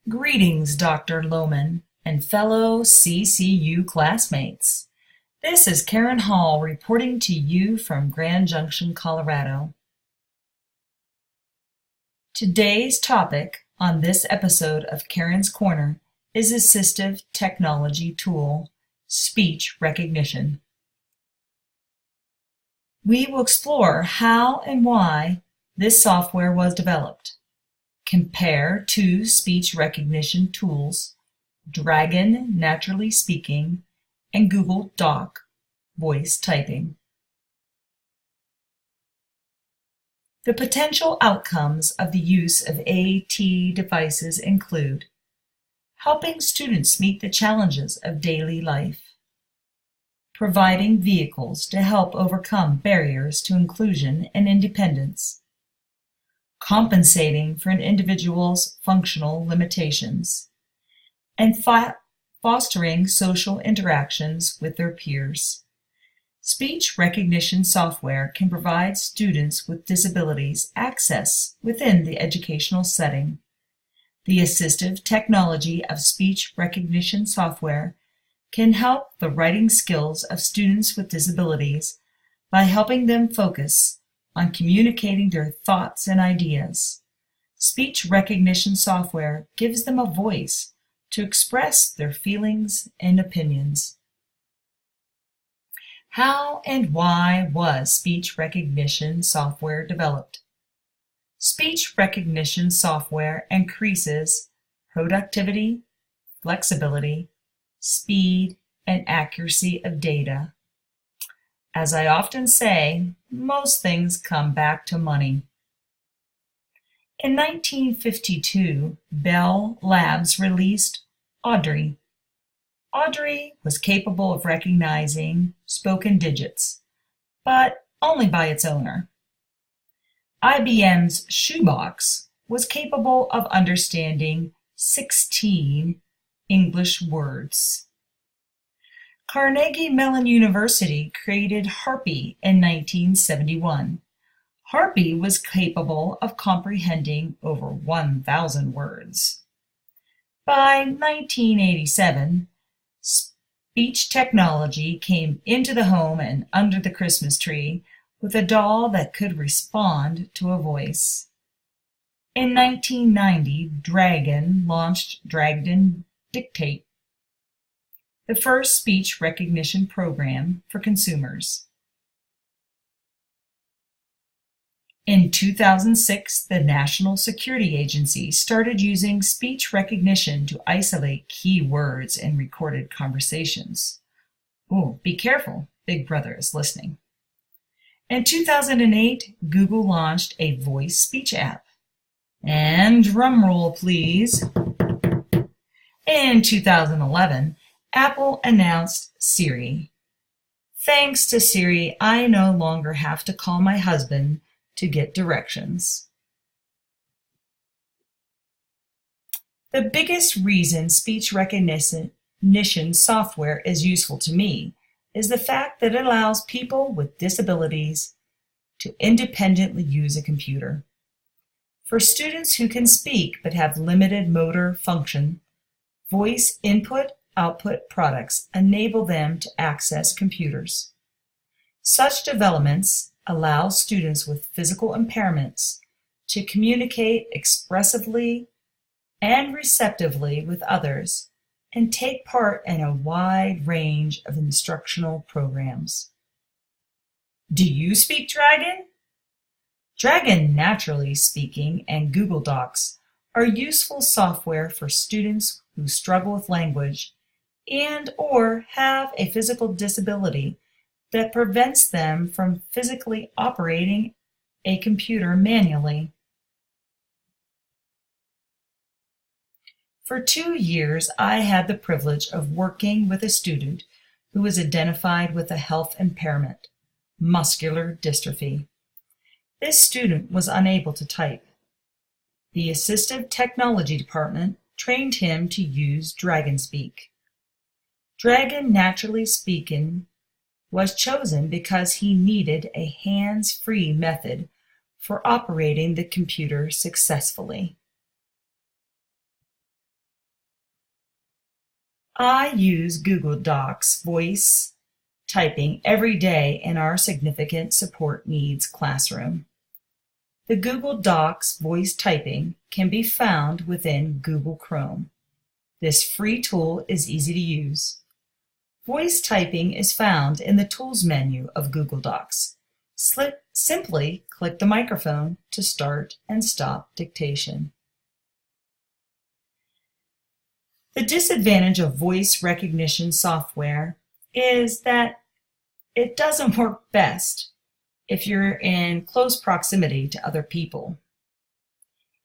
Greetings, Dr. Lohman and fellow CCU classmates. This is Karen Hall reporting to you from Grand Junction, Colorado. Today's topic on this episode of Karen's Corner is assistive technology tool, speech recognition. We will explore how and why this software was developed. Compare two speech recognition tools, Dragon Naturally Speaking and Google Doc Voice Typing. The potential outcomes of the use of AT devices include helping students meet the challenges of daily life, providing vehicles to help overcome barriers to inclusion and independence, compensating for an individual's functional limitations, and fostering social interactions with their peers. Speech recognition software can provide students with disabilities access within the educational setting. The assistive technology of speech recognition software can help the writing skills of students with disabilities by helping them focus on communicating their thoughts and ideas. Speech recognition software gives them a voice to express their feelings and opinions. How and why was speech recognition software developed? Speech recognition software increases productivity, flexibility, speed, and accuracy of data. As I often say, most things come back to money. In 1952, Bell Labs released Audrey. Audrey was capable of recognizing spoken digits, but only by its owner. IBM's Shoebox was capable of understanding 16 English words. Carnegie Mellon University created Harpy in 1971. Harpy was capable of comprehending over 1,000 words. By 1987, speech technology came into the home and under the Christmas tree with a doll that could respond to a voice. In 1990, Dragon launched Dragon Dictate, the first speech recognition program for consumers. In 2006, the National Security Agency started using speech recognition to isolate key words in recorded conversations. Oh, be careful, Big Brother is listening. In 2008, Google launched a voice speech app. And drumroll, please. In 2011, Apple announced Siri. Thanks to Siri, I no longer have to call my husband to get directions. The biggest reason speech recognition software is useful to me is the fact that it allows people with disabilities to independently use a computer. For students who can speak but have limited motor function, voice input-output products enable them to access computers. Such developments allow students with physical impairments to communicate expressively and receptively with others and take part in a wide range of instructional programs. Do you speak Dragon? Dragon Naturally Speaking and Google Docs are useful software for students who struggle with language and/or have a physical disability that prevents them from physically operating a computer manually. For 2 years, I had the privilege of working with a student who was identified with a health impairment, muscular dystrophy. This student was unable to type. The assistive technology department trained him to use DragonSpeak. Dragon Naturally Speaking was chosen because he needed a hands-free method for operating the computer successfully. I use Google Docs voice typing every day in our significant support needs classroom. The Google Docs voice typing can be found within Google Chrome. This free tool is easy to use. Voice typing is found in the Tools menu of Google Docs. Simply click the microphone to start and stop dictation. The disadvantage of voice recognition software is that it doesn't work best if you're in close proximity to other people.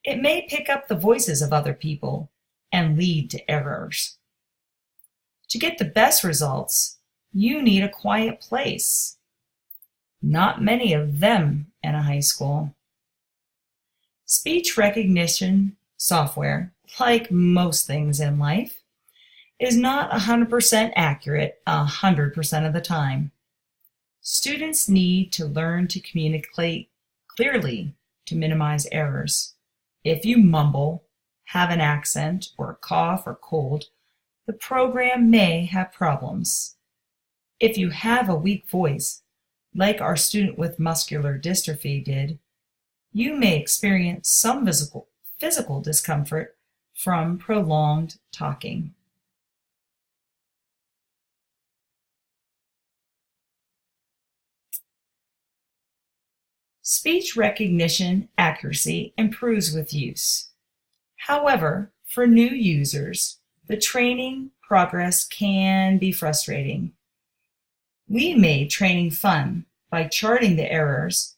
It may pick up the voices of other people and lead to errors. To get the best results, you need a quiet place. Not many of them in a high school. Speech recognition software, like most things in life, is not 100% accurate 100% of the time. Students need to learn to communicate clearly to minimize errors. If you mumble, have an accent, or cough or cold, the program may have problems. If you have a weak voice, like our student with muscular dystrophy did, you may experience some physical discomfort from prolonged talking. Speech recognition accuracy improves with use. However, for new users, the training progress can be frustrating. We made training fun by charting the errors,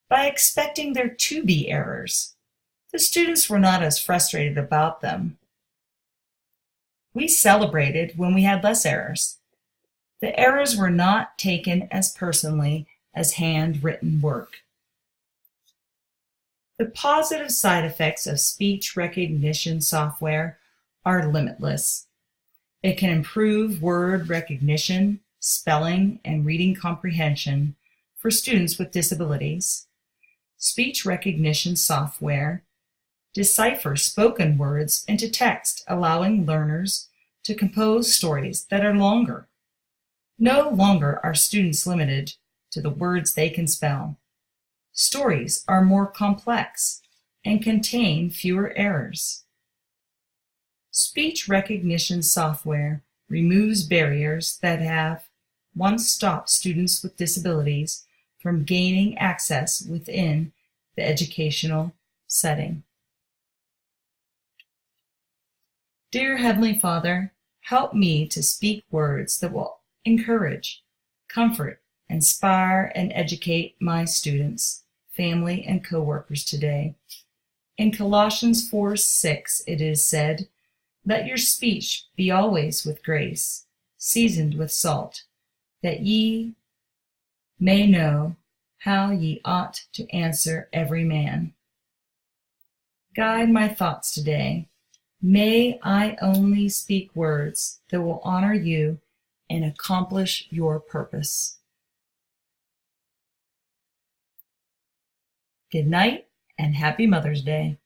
by expecting there to be errors. The students were not as frustrated about them. We celebrated when we had less errors. The errors were not taken as personally as handwritten work. The positive side effects of speech recognition software are limitless. It can improve word recognition, spelling, and reading comprehension for students with disabilities. Speech recognition software deciphers spoken words into text, allowing learners to compose stories that are longer. No longer are students limited to the words they can spell. Stories are more complex and contain fewer errors. Speech recognition software removes barriers that have once stopped students with disabilities from gaining access within the educational setting. Dear Heavenly Father, help me to speak words that will encourage, comfort, inspire, and educate my students, family, and co-workers today. In Colossians 4:6, it is said, "Let your speech be always with grace, seasoned with salt, that ye may know how ye ought to answer every man." Guide my thoughts today. May I only speak words that will honor you and accomplish your purpose. Good night and happy Mother's Day.